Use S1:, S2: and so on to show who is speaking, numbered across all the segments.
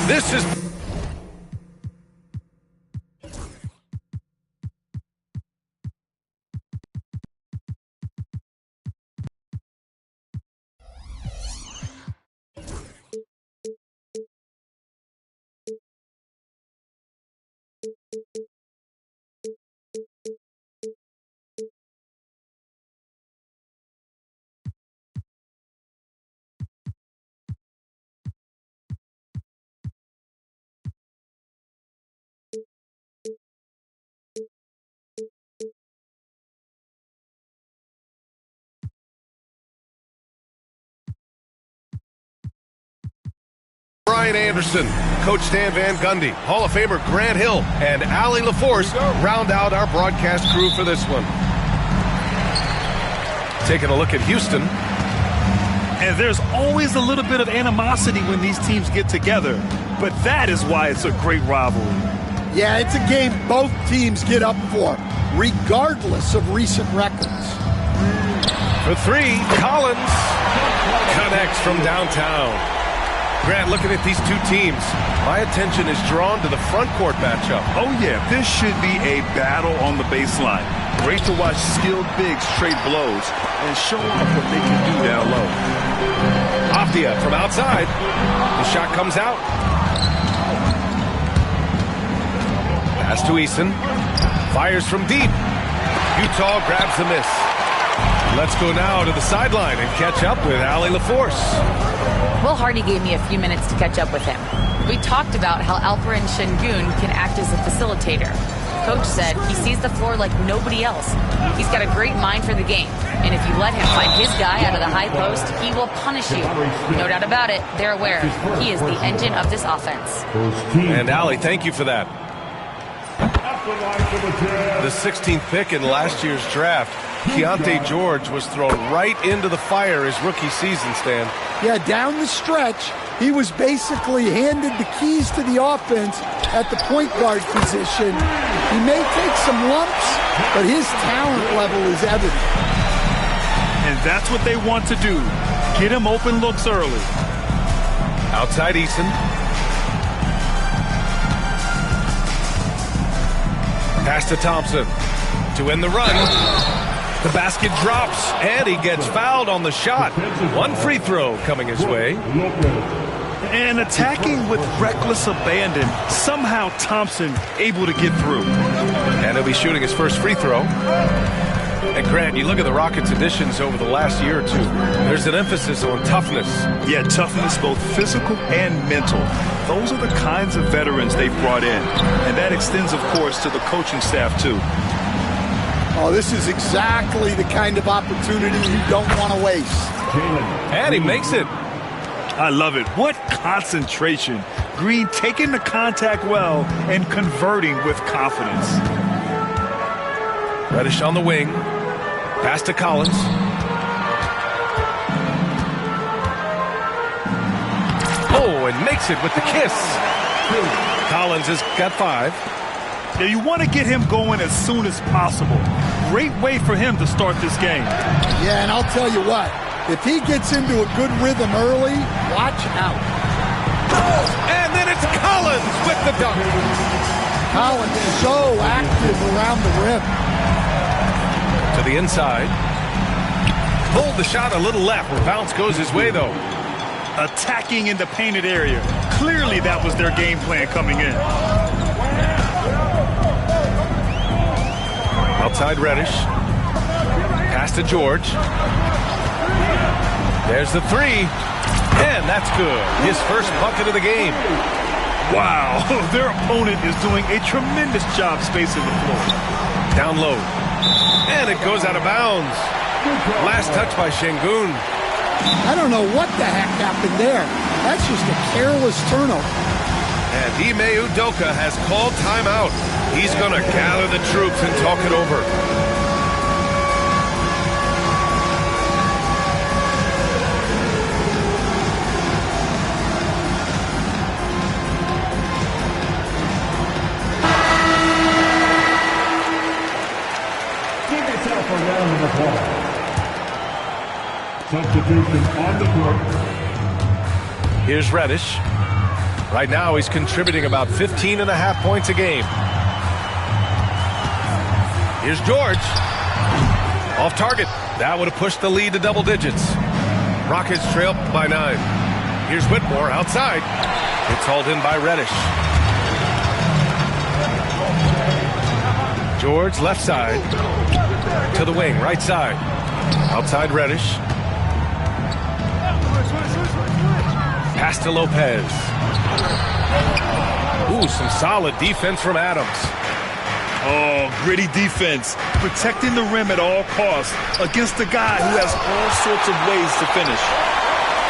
S1: This is... Brian Anderson, Coach Stan Van Gundy, Hall of Famer Grant Hill, and Allie LaForce round out our broadcast crew for this one. Taking a look at Houston.
S2: And there's always a little bit of animosity when these teams get together, but that is why it's a great rivalry.
S3: Yeah, it's a game both teams get up for, regardless of recent records.
S1: For three, Collins connects from downtown. Grant, looking at these two teams, my attention is drawn to the front court matchup.
S2: Oh, yeah, this should be a battle on the baseline. Great to watch skilled bigs trade blows and show off what they can do down low.
S1: Avdia from outside. The shot comes out. Pass to Eason. Fires from deep. Utah grabs the miss. Let's go now to the sideline and catch up with Allie LaForce.
S4: Will Hardy gave me a few minutes to catch up with him. We talked about how Alperen Şengün can act as a facilitator. Coach said he sees the floor like nobody else. He's got a great mind for the game. And if you let him find his guy out of the high post, he will punish you. No doubt about it, they're aware. He is the engine of this offense.
S1: And Allie, thank you for that. The 16th pick in last year's draft, Keontae George was thrown right into the fire his rookie season, Stan.
S3: Yeah, down the stretch, he was basically handed the keys to the offense at the point guard position. He may take some lumps, but his talent level is evident.
S2: And that's what they want to do. Get him open looks early.
S1: Outside Eason. Pass to Thompson to end the run. The basket drops, and he gets fouled on the shot. One free throw coming his way.
S2: And attacking with reckless abandon, somehow Thompson able to get through.
S1: And he'll be shooting his first free throw. And Grant, you look at the Rockets' additions over the last year or two, there's an emphasis on toughness.
S2: Yeah, toughness, both physical and mental. Those are the kinds of veterans they've brought in. And that extends, of course, to the coaching staff, too.
S3: Oh, this is exactly the kind of opportunity you don't want to waste.
S1: And he makes it.
S2: I love it. What concentration. Green taking the contact well and converting with confidence.
S1: Reddish on the wing. Pass to Collins. Oh, and makes it with the kiss. Collins has got 5.
S2: Now you want to get him going as soon as possible. Great way for him to start this game.
S3: Yeah, and I'll tell you what. If he gets into a good rhythm early, watch out.
S1: And then it's Collins with the dunk.
S3: Collins is so active around the rim.
S1: To the inside. Pulled the shot a little left. Bounce goes his way, though.
S2: Attacking in the painted area. Clearly that was their game plan coming in.
S1: Outside Reddish. Pass to George. There's the 3. And that's good. His first bucket of the game.
S2: Wow. Their opponent is doing a tremendous job spacing the floor.
S1: Down low. And it goes out of bounds. Last touch by Şengün.
S3: I don't know what the heck happened there. That's just a careless turnover.
S1: And Ime Udoka has called timeout. He's going to gather the troops and talk it over.
S5: Give yourself a round of applause. Substitution on the court.
S1: Here's Reddish. Right now he's contributing about 15.5 points a game. Here's George. Off target. That would have pushed the lead to double digits. Rockets trail by 9. Here's Whitmore outside. It's hauled in by Reddish. George left side. To the wing, right side. Outside Reddish. Pass to Lopez. Ooh, some solid defense from Adams.
S2: Oh, gritty defense. Protecting the rim at all costs against a guy who has all sorts of ways to finish.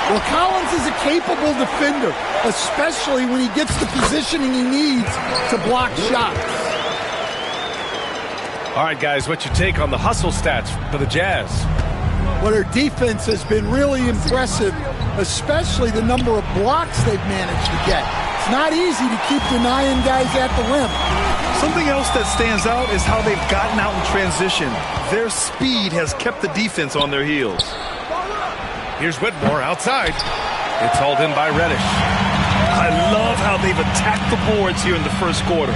S3: Well, Collins is a capable defender, especially when he gets the positioning he needs to block shots.
S1: All right, guys, what's your take on the hustle stats for the Jazz?
S3: Well, their defense has been really impressive, especially the number of blocks they've managed to get. It's not easy to keep denying guys at the rim.
S2: Something else that stands out is how they've gotten out in transition. Their speed has kept the defense on their heels.
S1: Here's Whitmore outside. It's hauled in by Reddish.
S2: I love how they've attacked the boards here in the first quarter.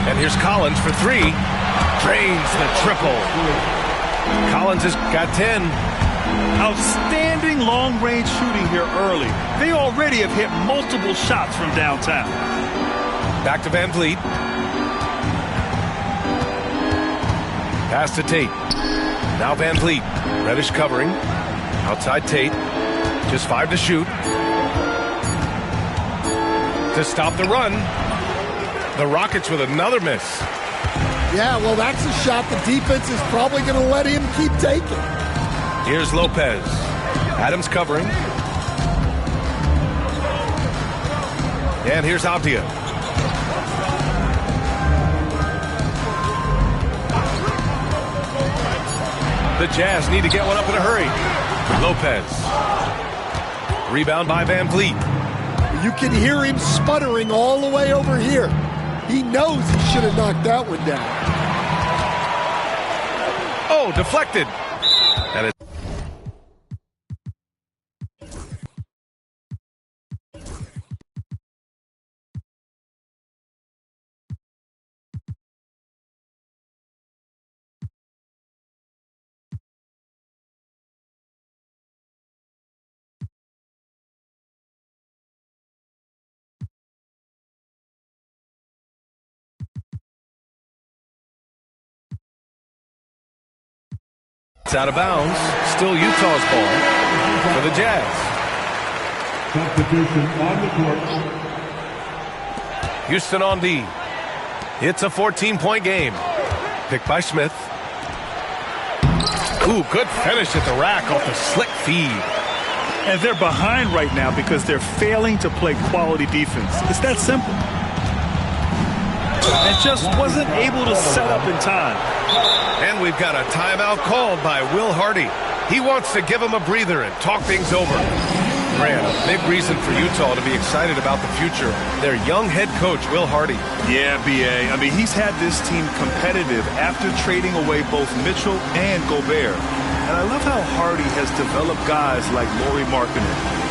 S1: And here's Collins for 3. Drains the triple. Collins has got 10.
S2: Outstanding long-range shooting here early. They already have hit multiple shots from downtown.
S1: Back to Van Vliet. Pass to Tate. Now Van Vliet. Reddish covering. Outside Tate. Just 5 to shoot. To stop the run. The Rockets with another miss.
S3: Yeah, well, that's a shot the defense is probably going to let him keep taking.
S1: Here's Lopez. Adams covering. And here's Avdia. The Jazz need to get one up in a hurry. Lopez. Rebound by Van Vliet.
S3: You can hear him sputtering all the way over here. He knows he should have knocked that one down.
S1: Oh, deflected. And it It's out of bounds. Still Utah's ball for the Jazz.
S5: Substitution on the court.
S1: Houston on D. It's a 14-point game. Picked by Smith. Ooh, good finish at the rack off the slick feed.
S2: And they're behind right now because they're failing to play quality defense. It's that simple. And just wasn't able to set up in time.
S1: And we've got a timeout called by Will Hardy. He wants to give him a breather and talk things over. Grant, a big reason for Utah to be excited about the future. Their young head coach, Will Hardy.
S2: Yeah, B.A. I mean, he's had this team competitive after trading away both Mitchell and Gobert. And I love how Hardy has developed guys like Lauri Markkanen.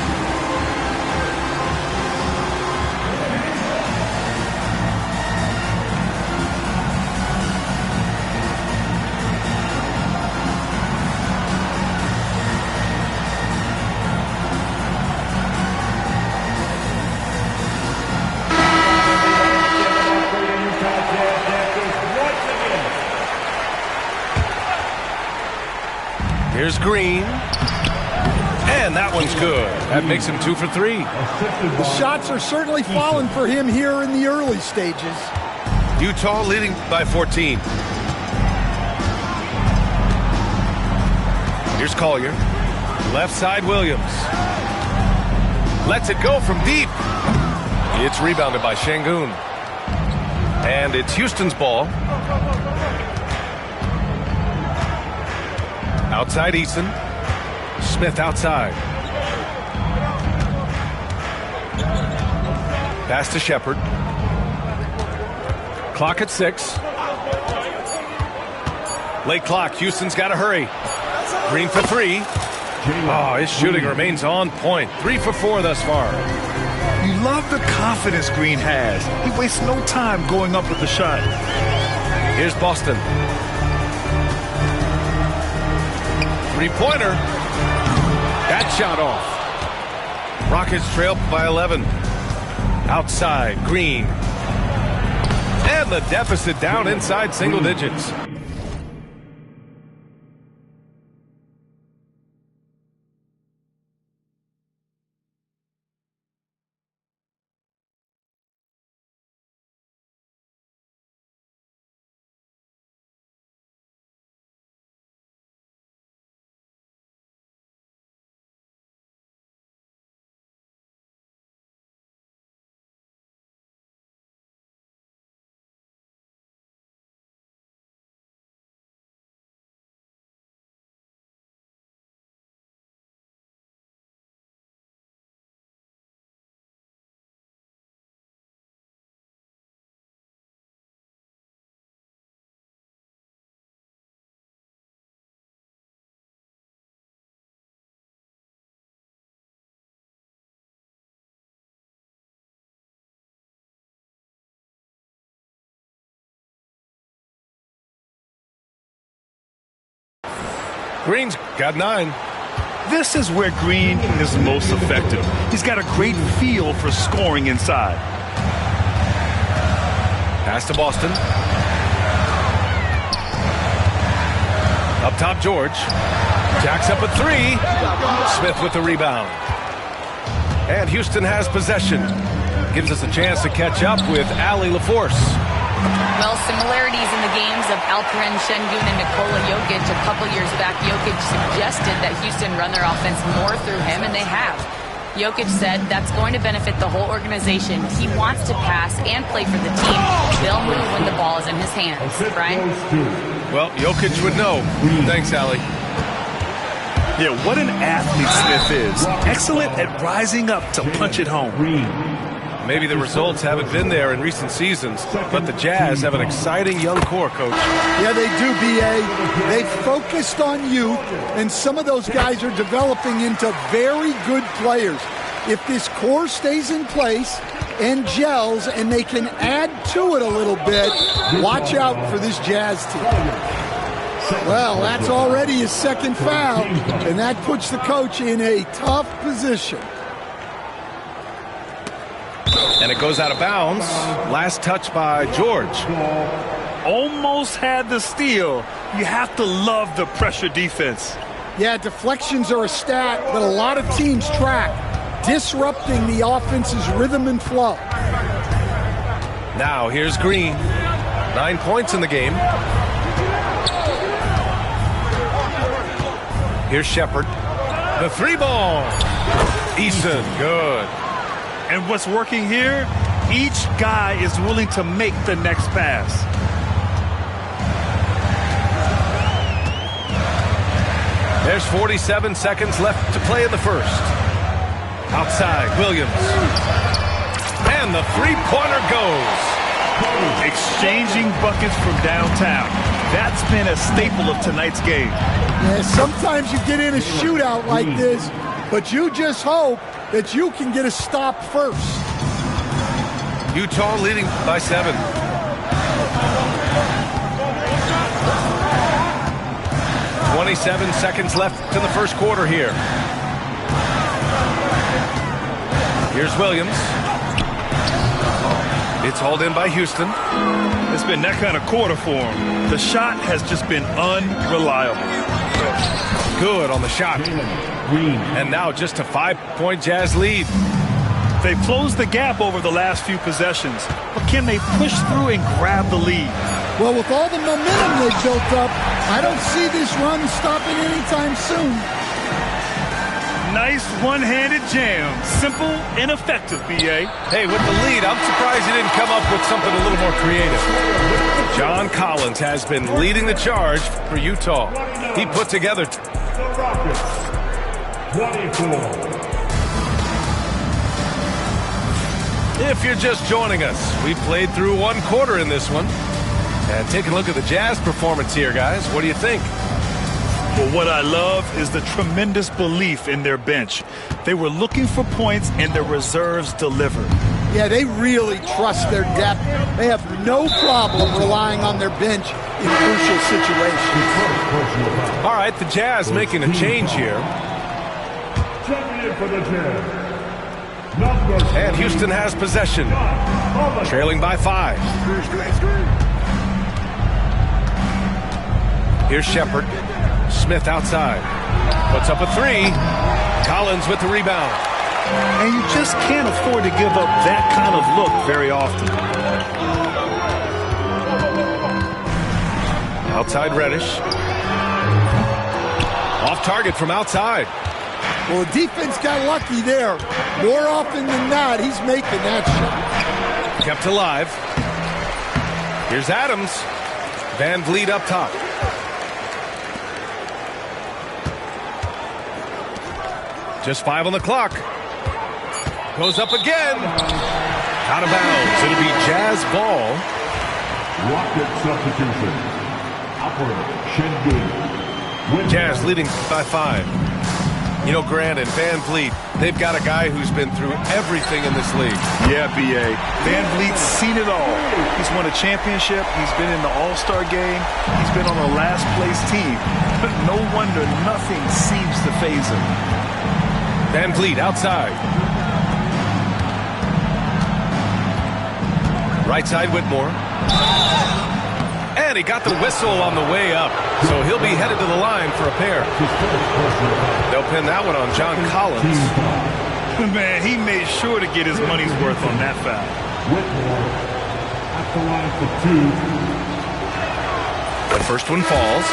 S1: Here's Green. And that one's good. That makes him 2 for 3.
S3: The shots are certainly falling for him here in the early stages.
S1: Utah leading by 14. Here's Collier. Left side Williams. Lets it go from deep. It's rebounded by Şengün. And it's Houston's ball. Outside Eason. Smith outside. Pass to Shepard. Clock at 6. Late clock. Houston's got to hurry. Green for 3. Oh, his shooting remains on point. 3 for 4 thus far.
S2: You love the confidence Green has. He wastes no time going up with the shot.
S1: Here's Boston. Three-pointer. That shot off. Rockets trail by 11. Outside, Green. And the deficit down inside single digits. Green's got 9.
S2: This is where Green is most effective. He's got a great feel for scoring inside.
S1: Pass to Boston. Up top, George. Jacks up a 3. Smith with the rebound. And Houston has possession. Gives us a chance to catch up with Allie LaForce.
S4: Well, similarities in the games of Alperen Şengün and Nikola Jokic. A couple years back, Jokic suggested that Houston run their offense more through him, and they have. Jokic said that's going to benefit the whole organization. He wants to pass and play for the team. They'll move when the ball is in his hands. Brian?
S1: Well, Jokic would know. Thanks, Allie.
S2: Yeah, what an athlete Smith is. Excellent at rising up to punch it home.
S1: Maybe the results haven't been there in recent seasons, but the Jazz have an exciting young core, Coach.
S3: Yeah, they do, B.A. They've focused on youth, and some of those guys are developing into very good players. If this core stays in place and gels and they can add to it a little bit, watch out for this Jazz team. Well, that's already his second foul, and that puts the coach in a tough position.
S1: And it goes out of bounds. Last touch by George.
S2: Almost had the steal. You have to love the pressure defense.
S3: Yeah, deflections are a stat that a lot of teams track, disrupting the offense's rhythm and flow.
S1: Now here's Green. 9 points in the game. Here's Shepard. The 3-ball. Eason, good.
S2: And what's working here, each guy is willing to make the next pass.
S1: There's 47 seconds left to play in the first. Outside, Williams. And the 3-pointer goes.
S2: Exchanging buckets from downtown. That's been a staple of tonight's game.
S3: Yeah, sometimes you get in a shootout like this, but you just hope that you can get a stop first.
S1: Utah leading by 7. .27 seconds left in the first quarter here. Here's Williams. It's hauled in by Houston.
S2: It's been that kind of quarter for him. The shot has just been unreliable.
S1: Good on the shot. And now just a 5-point Jazz lead.
S2: They've closed the gap over the last few possessions, but can they push through and grab the lead?
S3: Well, with all the momentum they've built up, I don't see this run stopping anytime soon.
S2: Nice one-handed jam. Simple and effective, B.A.
S1: Hey, with the lead, I'm surprised he didn't come up with something a little more creative. John Collins has been leading the charge for Utah. He put together
S5: 24.
S1: If you're just joining us, we played through one quarter in this one. And take a look at the Jazz performance here, guys. What do you think?
S2: Well, what I love is the tremendous belief in their bench. They were looking for points, and their reserves delivered.
S3: Yeah, they really trust their depth. They have no problem relying on their bench in crucial situations.
S1: All right, the Jazz making a change here.
S5: Champion for the Jazz.
S1: And Houston has possession, trailing by 5. Here's Shepherd. Smith outside. Puts up a 3. Collins with the rebound.
S2: And you just can't afford to give up that kind of look very often.
S1: Outside Reddish. Off target from outside.
S3: Well, the defense got lucky there. More often than not, he's making that shot.
S1: Kept alive. Here's Adams. Van Vliet up top. Just 5 on the clock. Goes up again. Out of bounds. It'll be Jazz ball.
S5: Rocket substitution. Alperen Şengün.
S1: Jazz leading by 5. You know, Grant and Van Vliet, they've got a guy who's been through everything in this league.
S2: Yeah, B.A. Van Vliet's seen it all. He's won a championship. He's been in the All-Star game. He's been on a last-place team. But no wonder nothing seems to faze him.
S1: Van Vliet outside. Right side Whitmore. And he got the whistle on the way up. So he'll be headed to the line for a pair. They'll pin that one on John Collins.
S2: Man, he made sure to get his money's worth on that foul.
S5: Whitmore at the line for 2.
S1: The first one falls.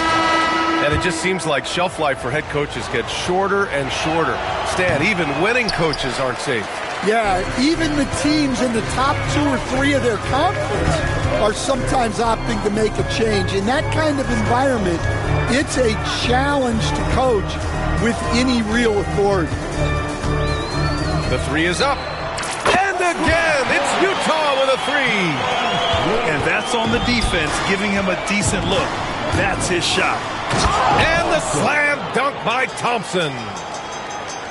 S1: And it just seems like shelf life for head coaches gets shorter and shorter. Stan, even winning coaches aren't safe.
S3: Yeah, even the teams in the top 2 or 3 of their conference are sometimes opting to make a change. In that kind of environment, it's a challenge to coach with any real authority.
S1: The 3 is up. And again, it's Utah with a 3.
S2: And that's on the defense, giving him a decent look. That's his shot.
S1: And the slam dunk by Thompson.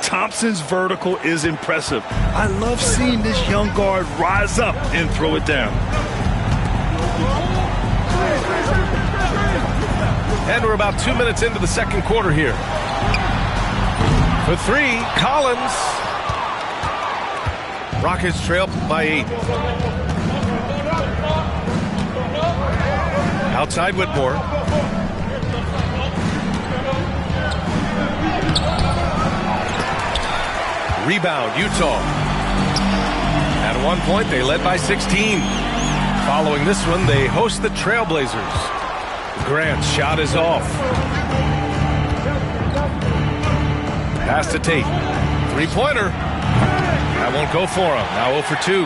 S2: Thompson's vertical is impressive. I love seeing this young guard rise up and throw it down.
S1: And we're about 2 minutes into the second quarter here. For 3, Collins. Rockets trail by 8. Outside Whitmore. Rebound, Utah. At one point, they led by 16. Following this one, they host the Trailblazers. Grant's shot is off. Pass to Tate. 3-pointer. That won't go for him. Now 0 for 2.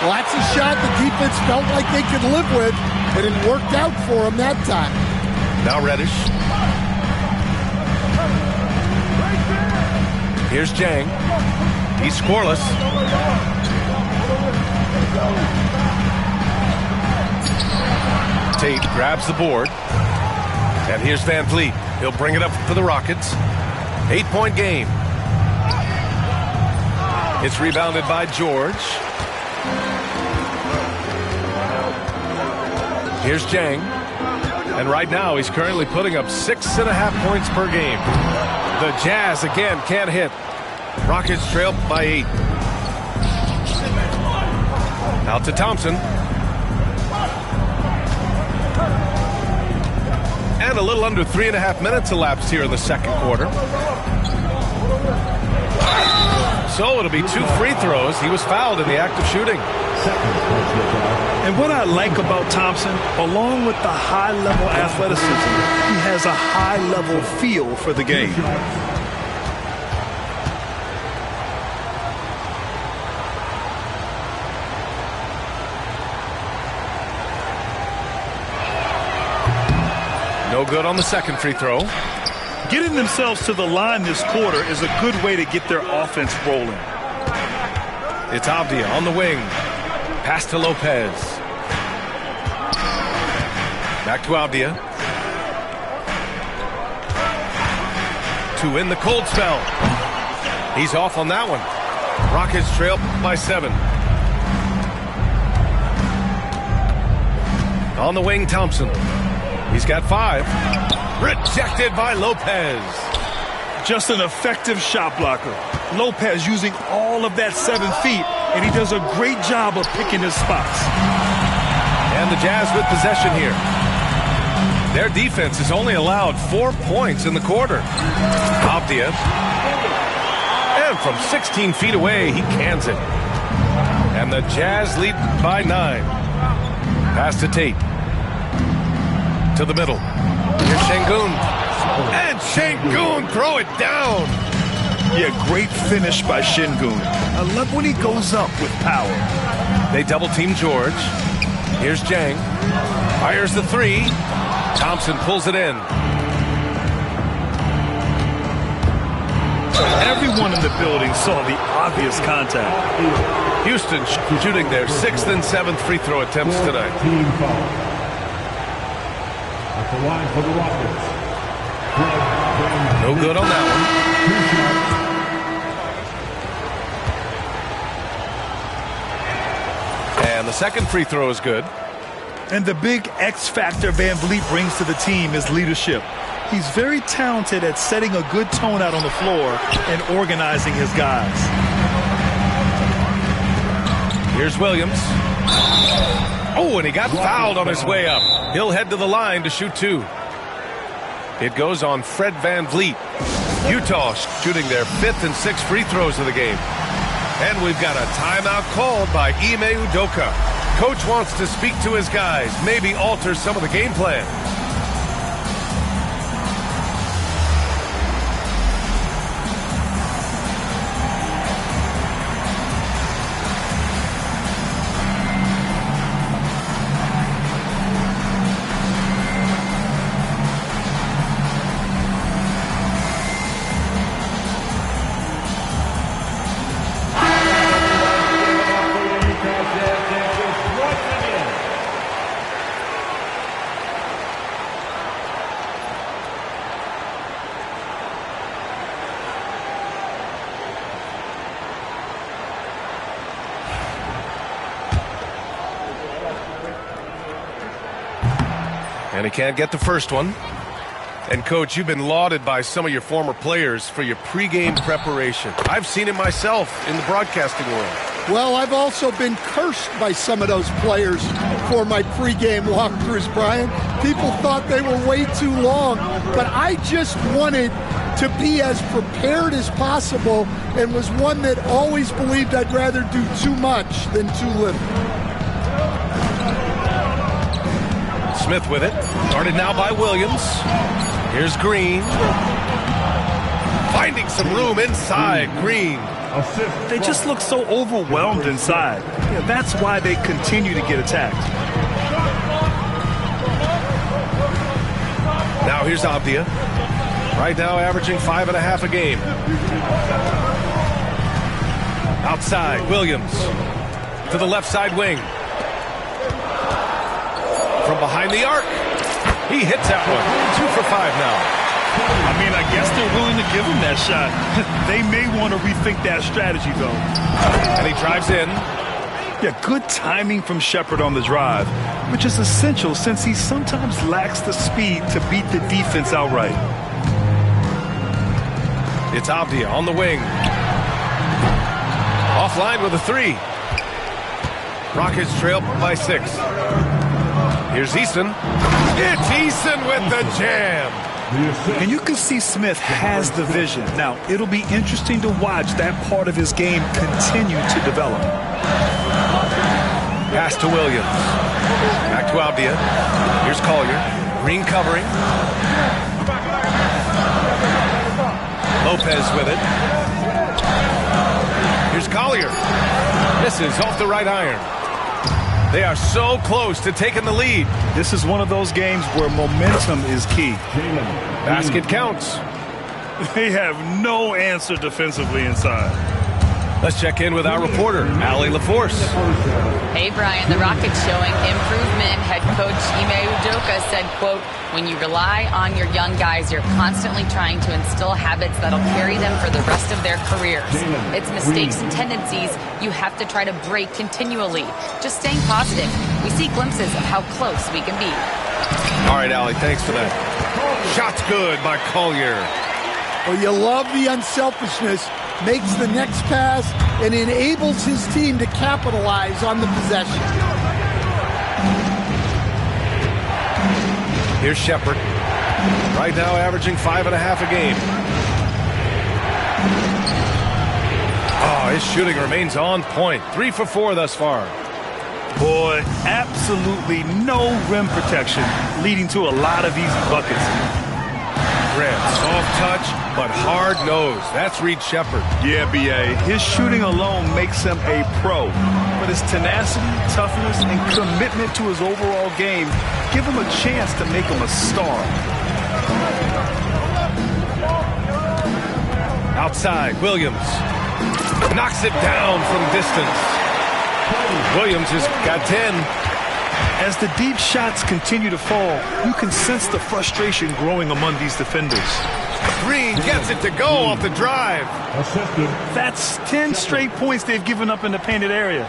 S3: Well, that's a shot the defense felt like they could live with, and it worked out for them that time.
S1: Now Reddish. Here's Jang. He's scoreless. Tate grabs the board. And here's Van Vliet. He'll bring it up for the Rockets. 8-point game. It's rebounded by George. Here's Jang. And right now he's currently putting up 6.5 points per game. The Jazz again can't hit. Rockets trail by 8. Out to Thompson. And a little under 3.5 minutes elapsed here in the second quarter. So it'll be 2 free throws. He was fouled in the act of shooting.
S2: And what I like about Thompson, along with the high-level athleticism, he has a high-level feel for the game.
S1: No good on the second free throw.
S2: Getting themselves to the line this quarter is a good way to get their offense rolling.
S1: It's Avdia on the wing. Pass to Lopez. Back to Avdia. to win the cold spell. He's off on that one. Rockets trail by 7. On the wing, Thompson. He's got 5. Rejected by Lopez.
S2: Just an effective shot blocker. Lopez using all of that 7 feet, and he does a great job of picking his spots.
S1: And the Jazz with possession here. Their defense has only allowed 4 points in the quarter. Avdija. And from 16 feet away, he cans it. And the Jazz lead by 9. Pass to Tate. To the middle. Here's Sengun. And Sengun throw it down.
S2: Yeah, great finish by Sengun. I love when he goes up with power.
S1: They double team George. Here's Jang. Fires the 3. Thompson pulls it in.
S2: Everyone in the building saw the obvious contact.
S1: Houston shooting their 6th and 7th free throw attempts tonight.
S5: Team foul. At the line for the Rockets.
S1: No good on that one. And the second free throw is good.
S2: And the big X factor Van Vliet brings to the team is leadership. He's very talented at setting a good tone out on the floor and organizing his guys.
S1: Here's Williams. Oh, and he got fouled on his way up. He'll head to the line to shoot 2. It goes on Fred Van Vliet. Utah shooting their 5th and 6th free throws of the game. And we've got a timeout called by Ime Udoka. Coach wants to speak to his guys, maybe alter some of the game plan. And he can't get the first one. And, Coach, you've been lauded by some of your former players for your pregame preparation. I've seen it myself in the broadcasting world.
S3: Well, I've also been cursed by some of those players for my pregame walkthroughs, Brian. People thought they were way too long, but I just wanted to be as prepared as possible and was one that always believed I'd rather do too much than too little.
S1: Smith with it. Guarded now by Williams. Here's Green. Finding some room inside. Green.
S2: They just look so overwhelmed inside. Yeah, that's why they continue to get attacked.
S1: Now here's Avdija. Right now averaging 5.5 a game. Outside, Williams. To the left side wing. From behind the arc. He hits that one. 2 for 5 now.
S2: I mean, I guess they're willing to give him that shot. They may want to rethink that strategy, though.
S1: And he drives in.
S2: Yeah, good timing from Shepherd on the drive, which is essential since he sometimes lacks the speed to beat the defense outright.
S1: It's Avdija on the wing. Offline with a 3. Rockets trail by 6. Here's Easton. It's Easton with the jam.
S2: And you can see Smith has the vision. Now, it'll be interesting to watch that part of his game continue to develop.
S1: Pass to Williams. Back to Avdija. Here's Collier. Green covering. Lopez with it. Here's Collier. Misses off the right iron. They are so close to taking the lead.
S2: This is one of those games where momentum is key.
S1: Basket counts.
S2: They have no answer defensively inside.
S1: Let's check in with our reporter, Allie LaForce.
S4: Hey, Brian, the Rockets showing improvement. Head coach Ime Udoka said, quote, when you rely on your young guys, you're constantly trying to instill habits that'll carry them for the rest of their careers. It's mistakes and tendencies you have to try to break continually. Just staying positive. We see glimpses of how close we can be.
S1: All right, Allie, thanks for that. Shot's good by Collier.
S3: Well, you love the unselfishness. Makes the next pass and enables his team to capitalize on the possession.
S1: Here's Shepard. Right now averaging 5.5 a game. Oh, his shooting remains on point. 3 for 4 thus far.
S2: Boy, absolutely no rim protection, leading to a lot of easy buckets.
S1: Grant, soft touch, but hard nose. That's Reed Shepard.
S2: Yeah, B.A. His shooting alone makes him a pro. But his tenacity, toughness, and commitment to his overall game give him a chance to make him a star.
S1: Outside, Williams. Knocks it down from distance. Williams has got 10.
S2: As the deep shots continue to fall, you can sense the frustration growing among these defenders.
S1: Green gets it to go off the drive.
S5: Assisted.
S2: That's 10 straight points they've given up in the painted area.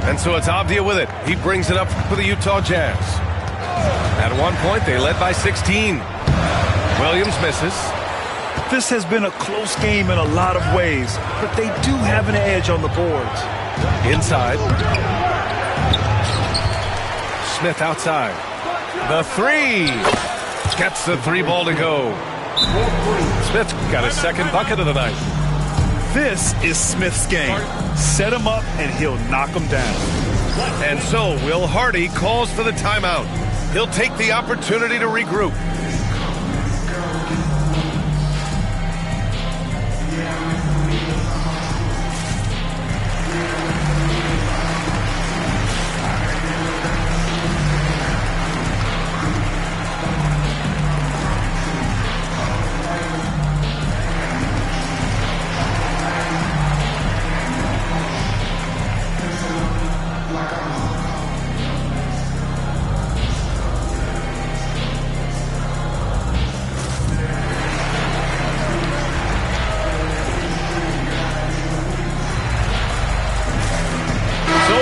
S1: And so it's Avdia with it. He brings it up for the Utah Jazz. At one point, they led by 16. Williams misses.
S2: This has been a close game in a lot of ways, but they do have an edge on the boards.
S1: Inside. Smith outside. The three. Gets the 3 ball to go. Smith got his second bucket of the night.
S2: This is Smith's game. Set him up and he'll knock him down.
S1: And so Will Hardy calls for the timeout. He'll take the opportunity to regroup.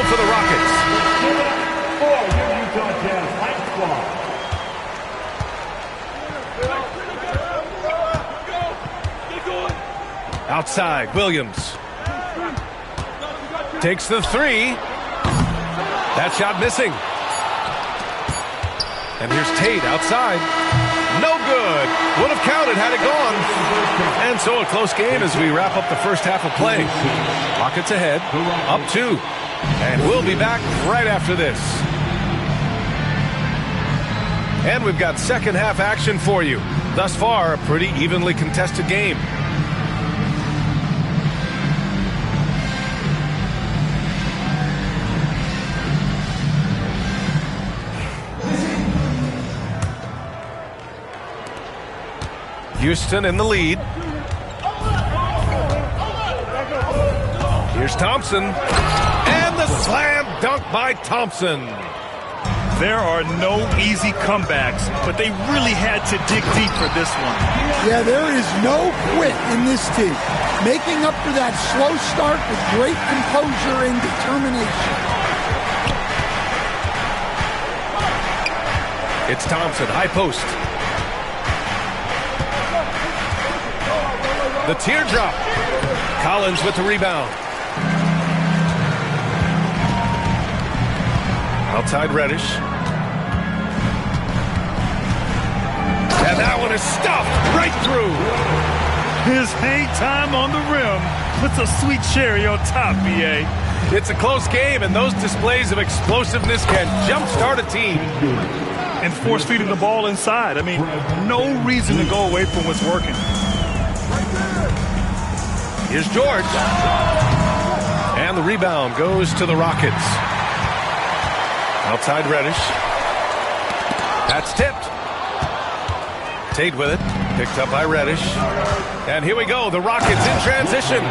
S1: For the Rockets.
S5: For your Utah Jazz Light Squad.
S1: Outside, Williams. Takes the 3. That shot missing. And here's Tate outside. No good. Would have counted had it gone. And so a close game as we wrap up the first half of play. Rockets ahead, up 2. And we'll be back right after this. And we've got second half action for you. Thus far, a pretty evenly contested game. Houston in the lead. Here's Thompson. And the slam dunk by Thompson.
S2: There are no easy comebacks, but they really had to dig deep for this one.
S3: Yeah, there is no quit in this team. Making up for that slow start with great composure and determination.
S1: It's Thompson, high post. The teardrop. Collins with the rebound. Outside Reddish. And that one is stuffed right through.
S2: His hang time on the rim puts a sweet cherry on top, B.A.
S1: It's a close game, and those displays of explosiveness can jumpstart a team.
S2: And force feeding the ball inside. I mean, no reason to go away from what's working.
S1: Here's George. And the rebound goes to the Rockets. Outside Reddish. That's tipped. Tate with it. Picked up by Reddish. And here we go. The Rockets in transition.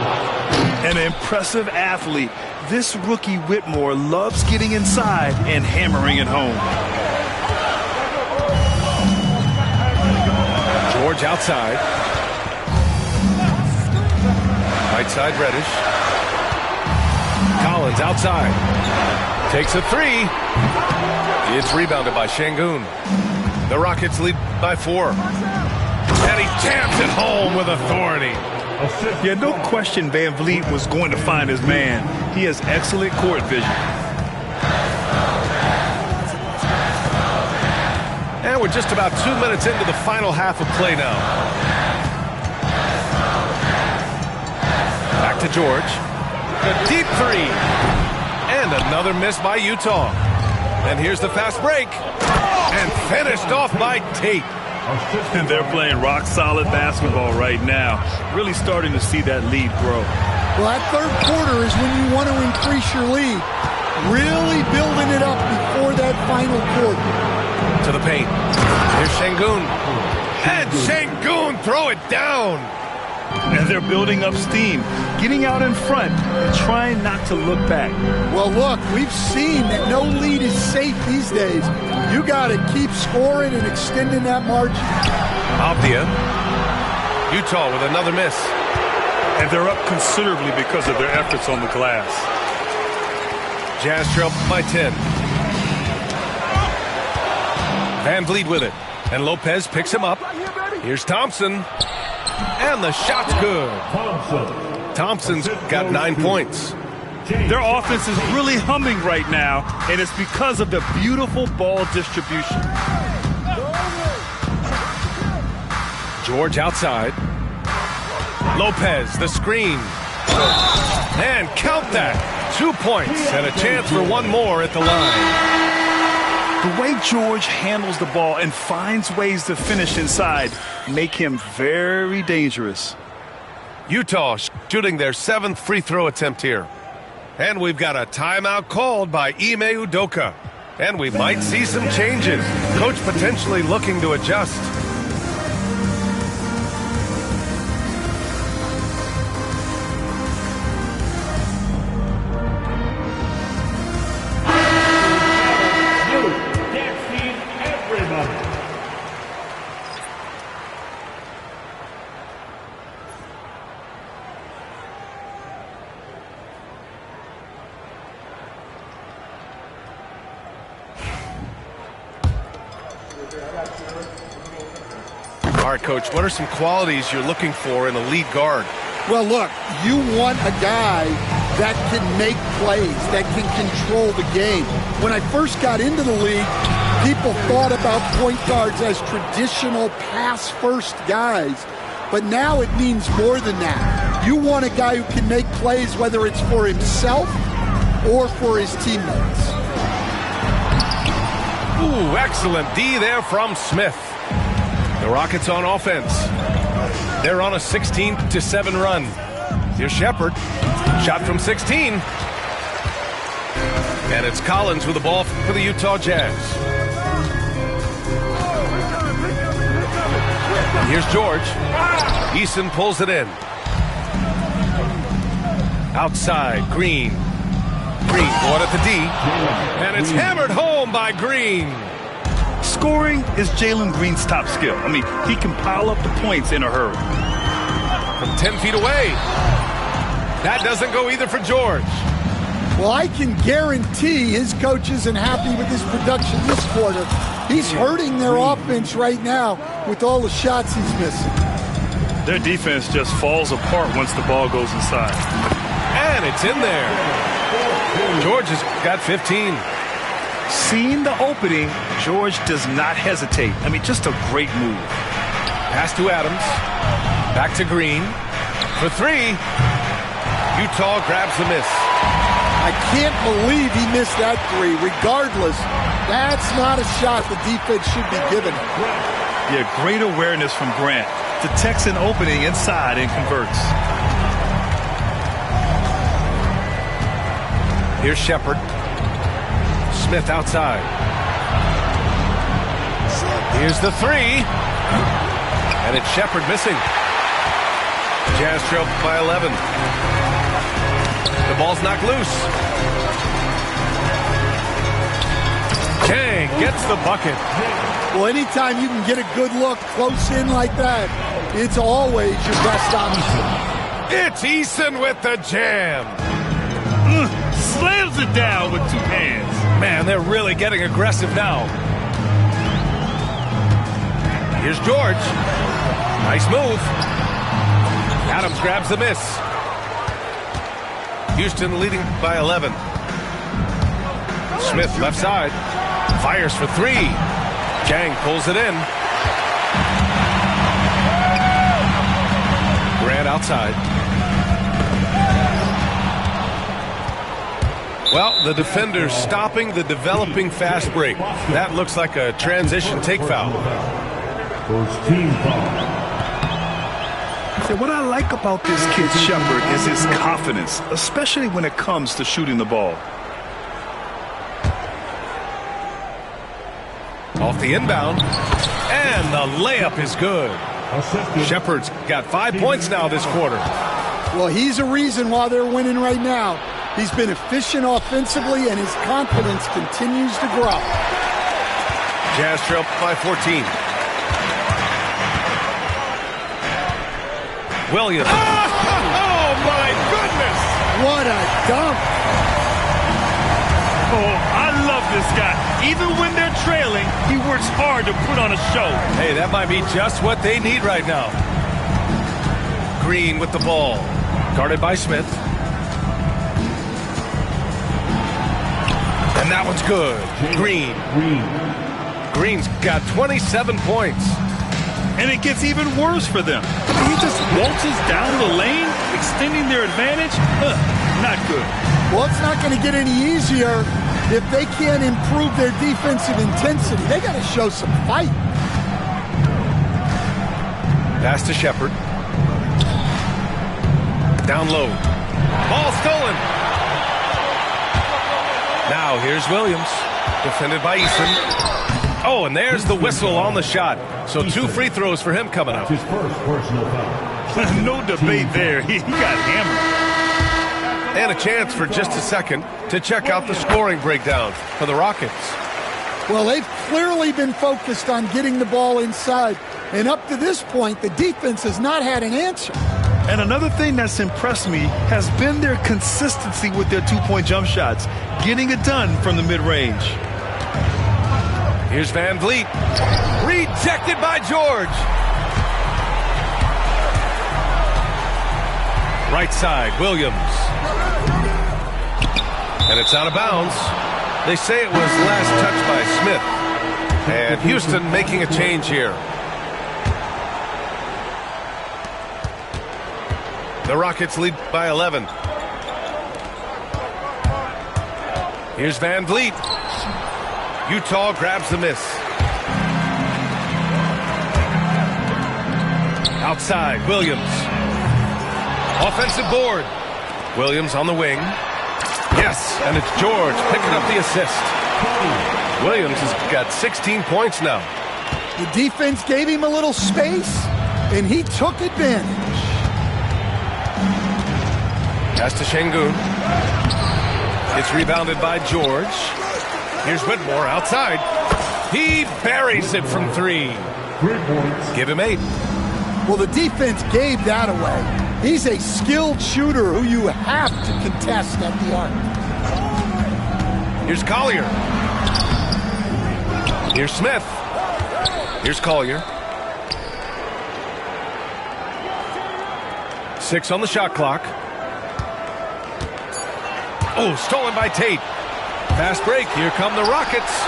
S2: An impressive athlete, this rookie Whitmore loves getting inside and hammering it home.
S1: George outside. Right side Reddish. Collins outside. Takes a three. It's rebounded by Şengün. The Rockets lead by 4. And he jams it home with authority.
S2: Yeah, no question Van Vliet was going to find his man. He has excellent court vision.
S1: And we're just about 2 minutes into the final half of play now. Back to George. A deep three. And another miss by Utah. And here's the fast break. And finished off by Tate.
S2: And they're playing rock-solid basketball right now. Really starting to see that lead grow.
S3: Well, that third quarter is when you want to increase your lead. Really building it up before that final quarter.
S1: To the paint. Here's Şengün. And Şengün throw it down.
S2: And they're building up steam, getting out in front and trying not to look back.
S3: Well, look, we've seen that no lead is safe these days. You got to keep scoring and extending that margin.
S1: Avdia. Utah with another miss.
S2: And they're up considerably because of their efforts on the glass.
S1: Jazz trail by 10. Van Vliet with it. And Lopez picks him up. Here's Thompson. And the shot's good. Thompson's got 9 points.
S2: Their offense is really humming right now, and it's because of the beautiful ball distribution.
S1: George outside. Lopez, the screen. And count that. 2 points and a chance for one more at the line.
S2: The way George handles the ball and finds ways to finish inside make him very dangerous.
S1: Utah shooting their 7th free throw attempt here. And we've got a timeout called by Ime Udoka. And we might see some changes. Coach potentially looking to adjust. All right, Coach, what are some qualities you're looking for in a lead guard?
S3: Well, look, you want a guy that can make plays, that can control the game. When I first got into the league, people thought about point guards as traditional pass-first guys. But now it means more than that. You want a guy who can make plays, whether it's for himself or for his teammates.
S1: Ooh, excellent D there from Smith. The Rockets on offense. They're on a 16-7 run. Here's Shepherd. Shot from 16. And it's Collins with the ball for the Utah Jazz. Here's George. Eason pulls it in. Outside, Green. Green going at the D. And it's hammered home by Green.
S2: Scoring is Jalen Green's top skill. I mean, he can pile up the points in a hurry.
S1: From 10 feet away. That doesn't go either for George.
S3: Well, I can guarantee his coach isn't happy with his production this quarter. He's hurting their offense right now with all the shots he's missing.
S2: Their defense just falls apart once the ball goes inside.
S1: And it's in there. George has got 15.
S2: Seeing the opening, George does not hesitate. I mean, just a great move.
S1: Pass to Adams. Back to Green. For 3. Utah grabs the miss.
S3: I can't believe he missed that 3. Regardless, that's not a shot the defense should be giving him.
S2: Yeah, great awareness from Grant. Detects an opening inside and converts.
S1: Here's Shepherd. Smith outside. Here's the 3. And it's Shepherd missing. Jazz trail by 11. The ball's knocked loose. Chang gets the bucket.
S3: Well, anytime you can get a good look close in like that, it's always your best option.
S1: It's Eason with the jam.
S2: Slams it down with two hands.
S1: Man, they're really getting aggressive now. Here's George. Nice move. Adams grabs the miss. Houston leading by 11. Smith left side. Fires for three. Chang pulls it in. Grant outside. Well, the defender's stopping the developing fast break. That looks like a transition take foul.
S5: First team foul.
S2: So what I like about this kid Shepherd is his confidence, especially when it comes to shooting the ball.
S1: Off the inbound, and the layup is good. Shepherd's got 5 points now this quarter.
S3: Well, he's a reason why they're winning right now. He's been efficient offensively, and his confidence continues to grow.
S1: Jazz trail by 14. Williams. Oh, my goodness!
S3: What a dunk!
S2: Oh, I love this guy. Even when they're trailing, he works hard to put on a show.
S1: Hey, that might be just what they need right now. Green with the ball. Guarded by Smith. And that one's good. Green. Green's got 27 points.
S2: And it gets even worse for them. He just waltzes down the lane, extending their advantage. Not good.
S3: Well, it's not going to get any easier if they can't improve their defensive intensity. They got to show some fight.
S1: Pass to Shepherd. Down low. Ball stolen. Now here's Williams. Defended by Eason. Oh, and there's the whistle on the shot. So 2 free throws for him coming up.
S5: His first personal foul.
S2: No debate there. He got hammered.
S1: And a chance for just a second to check out the scoring breakdown for the Rockets.
S3: Well, they've clearly been focused on getting the ball inside. And up to this point, the defense has not had an answer.
S2: And another thing that's impressed me has been their consistency with their two-point jump shots, getting it done from the mid-range.
S1: Here's Van Vliet. Rejected by George. Right side, Williams. And it's out of bounds. They say it was last touched by Smith. And Houston making a change here. The Rockets lead by 11. Here's Van Vliet. Utah grabs the miss. Outside, Williams. Offensive board. Williams on the wing. Yes, and it's George picking up the assist. Williams has got 16 points now.
S3: The defense gave him a little space, and he took advantage.
S1: Pass to Şengün. It's rebounded by George. Here's Whitmore outside. He buries it from 3.
S5: 3 points.
S1: Give him 8.
S3: Well, the defense gave that away. He's a skilled shooter who you have to contest at the arc.
S1: Here's Collier. Here's Smith. Here's Collier. 6 on the shot clock. Oh, stolen by Tate. Fast break. Here come the Rockets.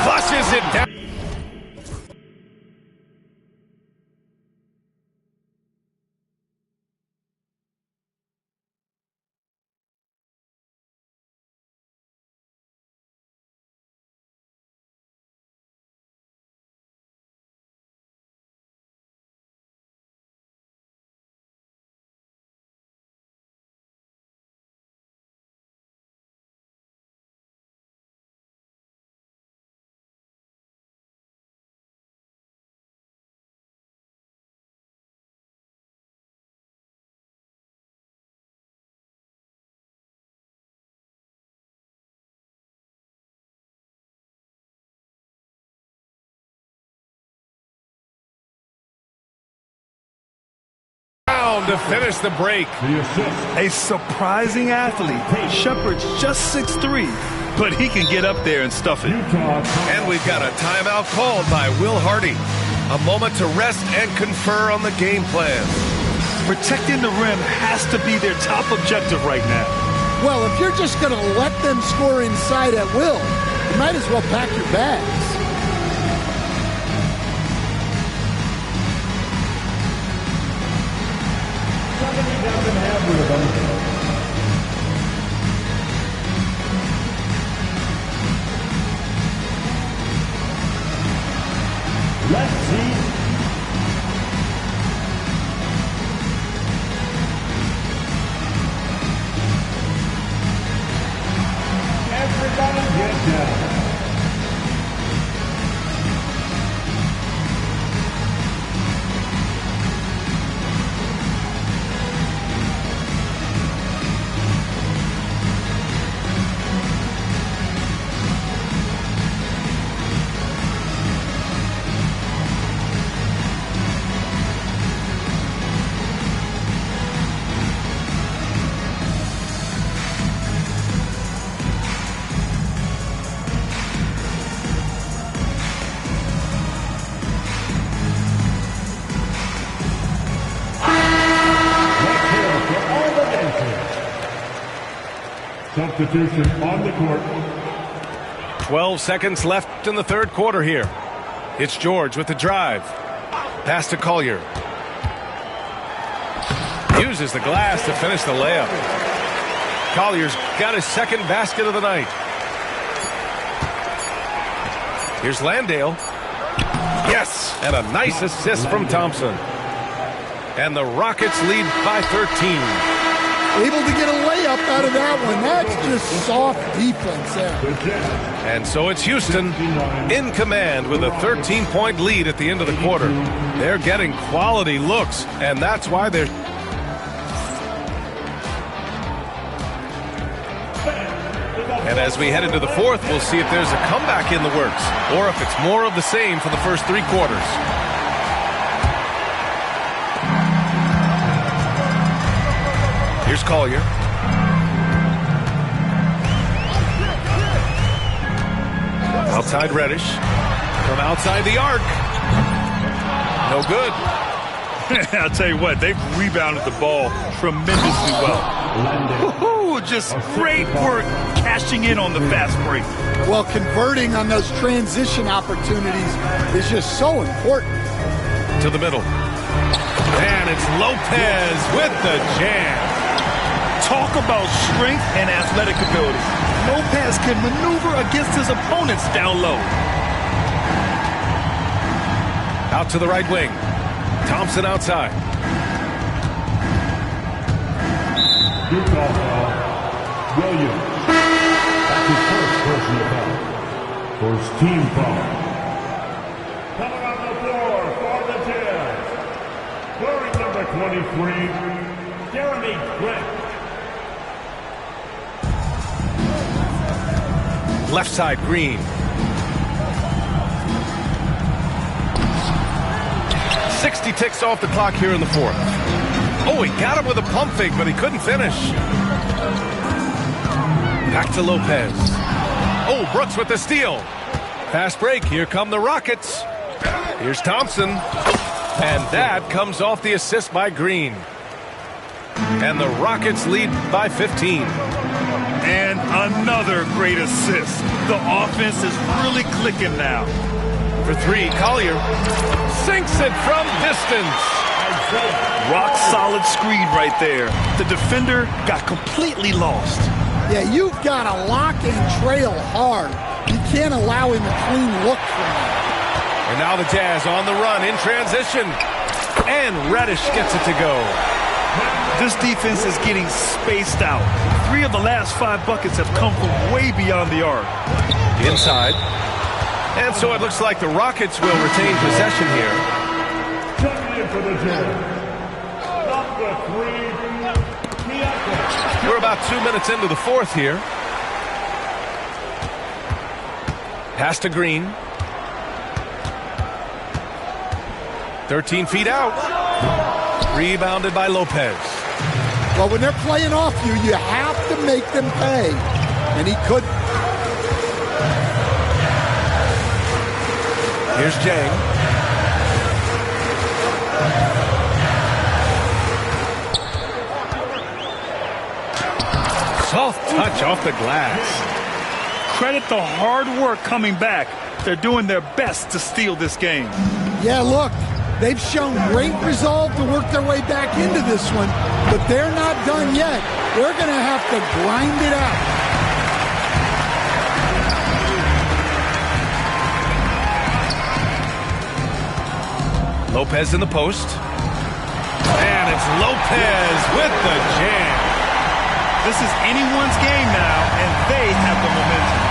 S1: Flushes it down. rebound to finish the break.
S5: The assist.
S2: A surprising athlete. Shepard's just 6'3", but he can get up there and stuff it.
S5: Utah.
S1: And we've got a timeout called by Will Hardy. A moment to rest and confer on the game plan.
S2: Protecting the rim has to be their top objective right now.
S3: Well, if you're just going to let them score inside at will, you might as well pack your bags.
S5: Let's see. Everybody get down. Substitution on the court.
S1: 12 seconds left in the third quarter here. It's George with the drive. Pass to Collier. Uses the glass to finish the layup. Collier's got his second basket of the night. Here's Landale. Yes, and a nice assist from Thompson. And the Rockets lead by 13.
S3: Able to get a layup out of that one. That's just soft defense there.
S1: And so it's Houston in command with a 13-point lead at the end of the quarter. They're getting quality looks, and that's why they're... And as we head into the fourth, we'll see if there's a comeback in the works, or if it's more of the same for the first three quarters. Here's Collier. Outside Reddish. From outside the arc. No good.
S2: I'll tell you what, they've rebounded the ball tremendously well. Just great work cashing in on the fast break.
S3: Well, converting on those transition opportunities is just so important.
S1: To the middle. And it's Lopez with the jam.
S2: Talk about strength and athletic ability. Lopez can maneuver against his opponents down low.
S1: Out to the right wing. Thompson outside.
S5: Utah foul. Williams. That's his first personal foul. First team foul. Coming on the floor for the Jazz. Wearing number 23, Jeremy Grant.
S1: Left side, Green. .60 ticks off the clock here in the fourth. Oh, he got him with a pump fake, but he couldn't finish. Back to Lopez. Oh, Brooks with the steal. Fast break. Here come the Rockets. Here's Thompson. And that comes off the assist by Green. And the Rockets lead by 15.
S2: And another great assist. The offense is really clicking now.
S1: For three, Collier sinks it from distance.
S2: Rock solid screen right there. The defender got completely lost.
S3: Yeah, you've got to lock and trail hard. You can't allow him a clean look from that.
S1: And now the Jazz on the run in transition. And Reddish gets it to go.
S2: This defense is getting spaced out. 3 of the last 5 buckets have come from way beyond the arc.
S1: Inside. And so it looks like the Rockets will retain possession here.
S5: Checking in for the Jazz. Number 3, Tiago.
S1: We're about 2 minutes into the fourth here. Pass to Green. 13 feet out. Rebounded by Lopez.
S3: Well, when they're playing off you, you have to make them pay. And he couldn't.
S1: Here's Jang. Soft touch off the glass.
S2: Credit the hard work coming back. They're doing their best to steal this game.
S3: Yeah, look, they've shown great resolve to work their way back into this one, but they're not done yet. They're going to have to grind it out.
S1: Lopez in the post. And it's Lopez with the jam.
S2: This is anyone's game now, and they have the momentum.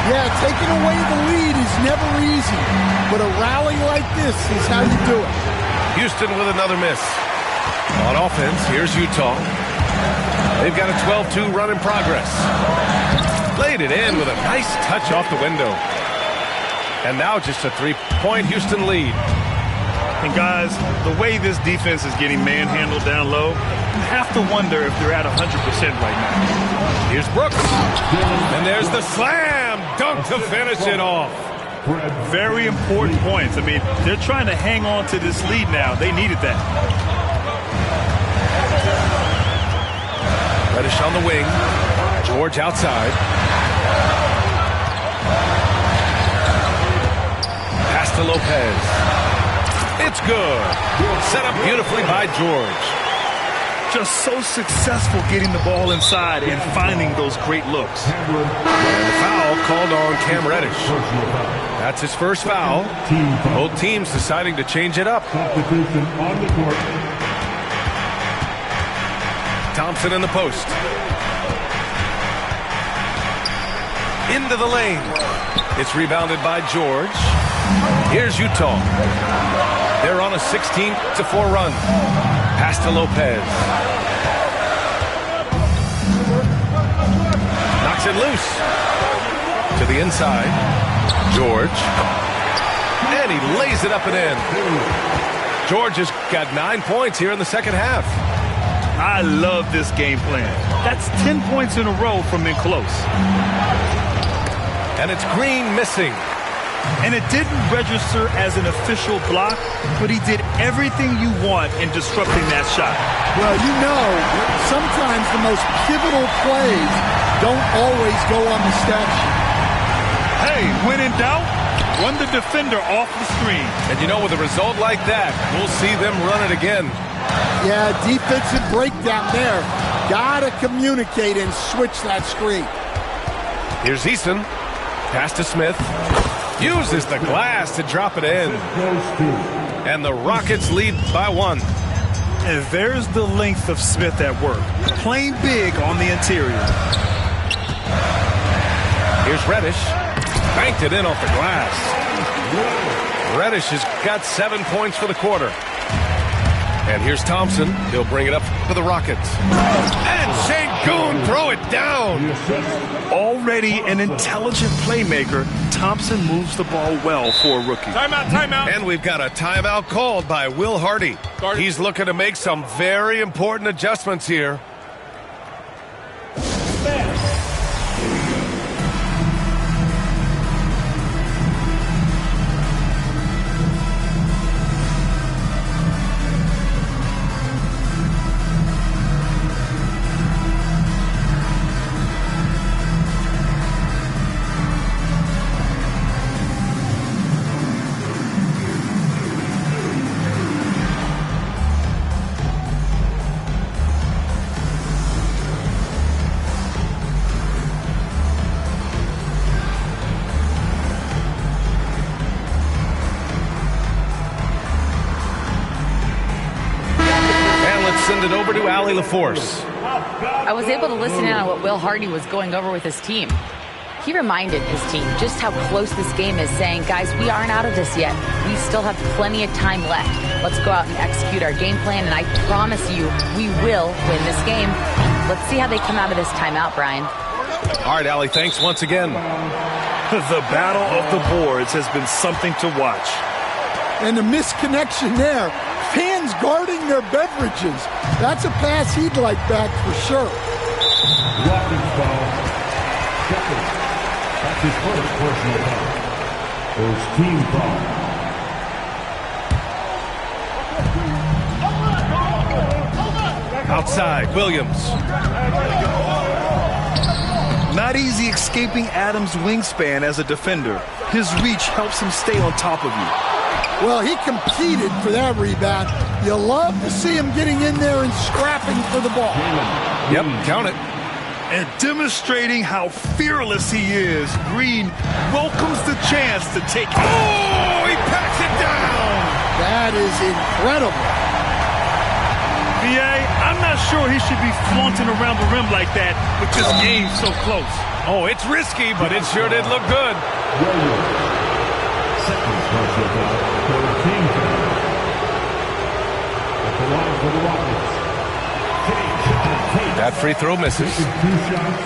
S3: Yeah, taking away the lead is never easy, but a rally like this is how you do it.
S1: Houston with another miss. On offense, here's Utah. They've got a 12-2 run in progress. Laid it in with a nice touch off the window. And now just a 3-point Houston lead.
S2: And guys, the way this defense is getting manhandled down low, you have to wonder if they're at 100% right now.
S1: Here's Brooks. And there's the slam dunk to finish it off.
S2: Very important points. I mean, they're trying to hang on to this lead now. They needed that.
S1: Reddish on the wing. George outside. Pass to Lopez. It's good. Set up beautifully by George.
S2: Just so successful getting the ball inside and finding those great looks.
S1: And the foul called on Cam Reddish. That's his first foul. Both teams deciding to change it up.
S5: Substitution on the court.
S1: Thompson in the post. Into the lane. It's rebounded by George. Here's Utah. They're on a 16-4 run. Pass to Lopez. Knocks it loose. To the inside. George. And he lays it up and in. George has got 9 points here in the second half.
S2: I love this game plan. That's 10 points in a row from in close.
S1: And it's Green missing.
S2: And it didn't register as an official block, but he did everything you want in disrupting that shot.
S3: Well, you know, sometimes the most pivotal plays don't always go on the stat sheet.
S2: Hey, when in doubt, run the defender off the screen.
S1: And you know, with a result like that, we'll see them run it again.
S3: Yeah, defensive breakdown there. Gotta communicate and switch that screen.
S1: Here's Eason. Pass to Smith. Uses the glass to drop it in. And the Rockets lead by 1.
S2: And there's the length of Smith at work. Playing big on the interior.
S1: Here's Reddish. Banked it in off the glass. Reddish has got 7 points for the quarter. And here's Thompson. He'll bring it up for the Rockets. And Sengun throw it down.
S2: Already an intelligent playmaker, Thompson moves the ball well for a rookie.
S1: Timeout. And we've got a timeout called by Will Hardy. He's looking to make some very important adjustments here. Send it over to Allie LaForce.
S4: I was able to listen in on what Will Hardy was going over with his team. He reminded his team just how close this game is, saying, guys, we aren't out of this yet. We still have plenty of time left. Let's go out and execute our game plan, and I promise you, we will win this game. Let's see how they come out of this timeout, Brian.
S1: All right, Allie, thanks once again.
S2: The battle of the boards has been something to watch.
S3: and the misconnection there. Fans guarding their beverages. That's a pass he'd like back for sure.
S5: Watkins foul. Shepard. That's his first personal foul. First team foul.
S1: Outside, Williams.
S2: Not easy escaping Adams' wingspan as a defender. His reach helps him stay on top of you.
S3: Well, he competed for that rebound. You love to see him getting in there and scrapping for the ball.
S1: Yep, count it.
S2: And demonstrating how fearless he is, Green welcomes the chance to take it.
S1: Oh, he packs it down.
S3: That is incredible.
S6: VA, I'm not sure he should be flaunting around the rim like that with this game so close.
S1: Oh, it's risky, but it sure did look good.
S5: Second personal foul. Third team foul. At the line for the Rockets.
S1: That free throw misses.
S5: 2 shots.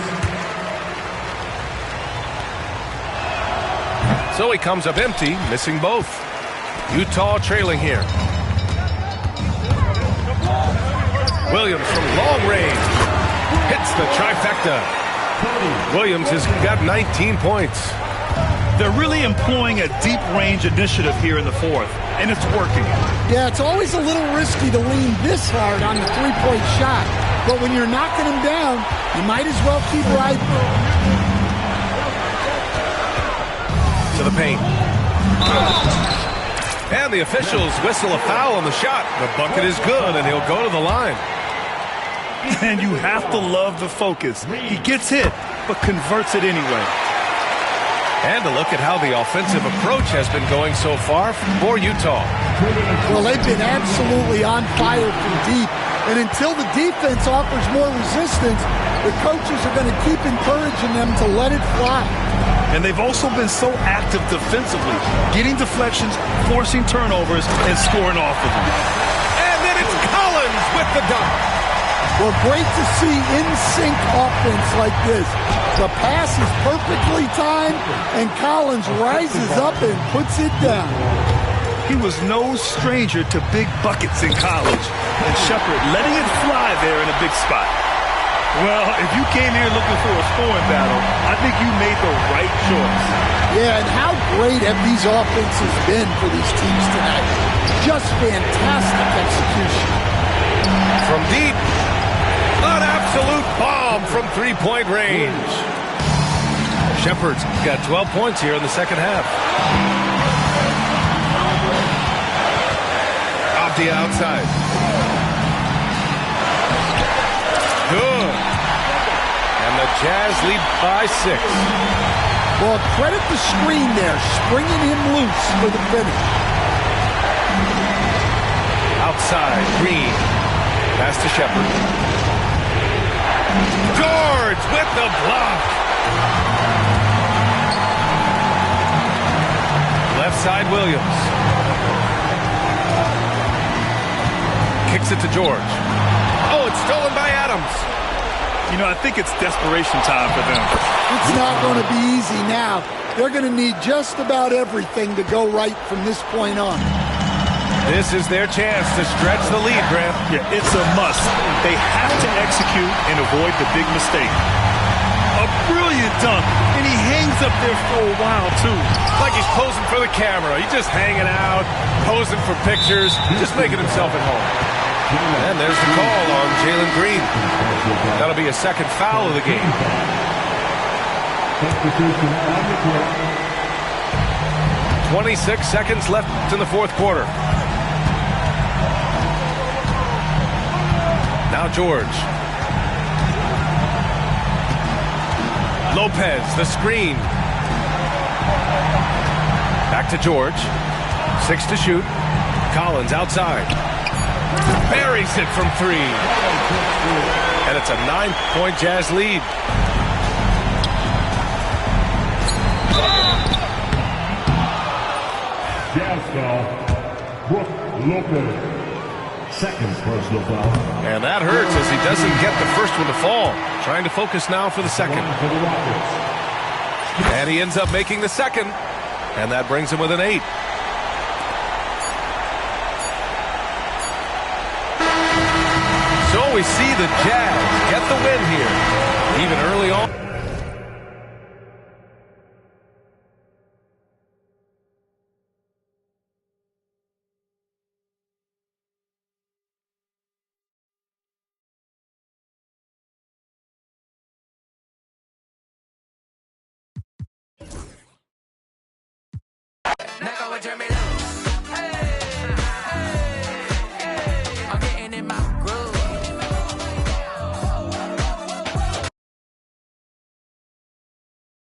S1: So he comes up empty, missing both. Utah trailing here. Williams from long range hits the trifecta. Williams has got 19 points.
S2: They're really employing a deep range initiative here in the fourth, and it's working.
S3: Yeah, it's always a little risky to lean this hard on the three-point shot. But when you're knocking him down, you might as well keep riding.
S1: To the paint. And the officials whistle a foul on the shot. The bucket is good, and he'll go to the line.
S2: And you have to love the focus. He gets hit, but converts it anyway.
S1: And a look at how the offensive approach has been going so far for Utah.
S3: Well, they've been absolutely on fire from deep. And until the defense offers more resistance, the coaches are going to keep encouraging them to let it fly.
S2: And they've also been so active defensively, getting deflections, forcing turnovers, and scoring off of them.
S1: And then it's Collins with the dunk.
S3: Well, great to see in-sync offense like this. The pass is perfectly timed, and Collins rises up and puts it down.
S2: He was no stranger to big buckets in college, and Shepard letting it fly there in a big spot. Well, if you came here looking for a scoring battle, I think you made the right choice.
S3: Yeah, and how great have these offenses been for these teams tonight? Just fantastic execution.
S1: From deep, an absolute bomb from three-point range. Shepard's got 12 points here in the second half. Abdi outside. Good. And the Jazz lead by 6.
S3: Well, credit the screen there, springing him loose for the finish.
S1: Outside, Green. Pass to Shepard. George with the block. Left side, Williams. Kicks it to George. Oh, it's stolen by Adams.
S2: You know, I think it's desperation time for them.
S3: It's not going to be easy now. They're going to need just about everything to go right from this point on.
S1: This is their chance to stretch the lead, Grant.
S2: Yeah, it's a must. They have to execute and avoid the big mistake. A brilliant dunk, and he hangs up there for a while, too.
S1: Like he's posing for the camera. He's just hanging out, posing for pictures, just making himself at home. And there's the call on Jalen Green. That'll be a second foul of the game. 26 seconds left in the fourth quarter. Now George. Lopez, the screen. Back to George. 6 to shoot. Collins outside. Buries it from 3. And it's a 9-point Jazz lead.
S5: Jazz foul. Brook Lopez. Second personal foul.
S1: And that hurts as he doesn't get the first one to fall. Trying to focus now for the second. And he ends up making the second. And that brings him with an 8. So we see the Jazz get the win here, even early on.
S7: Never would you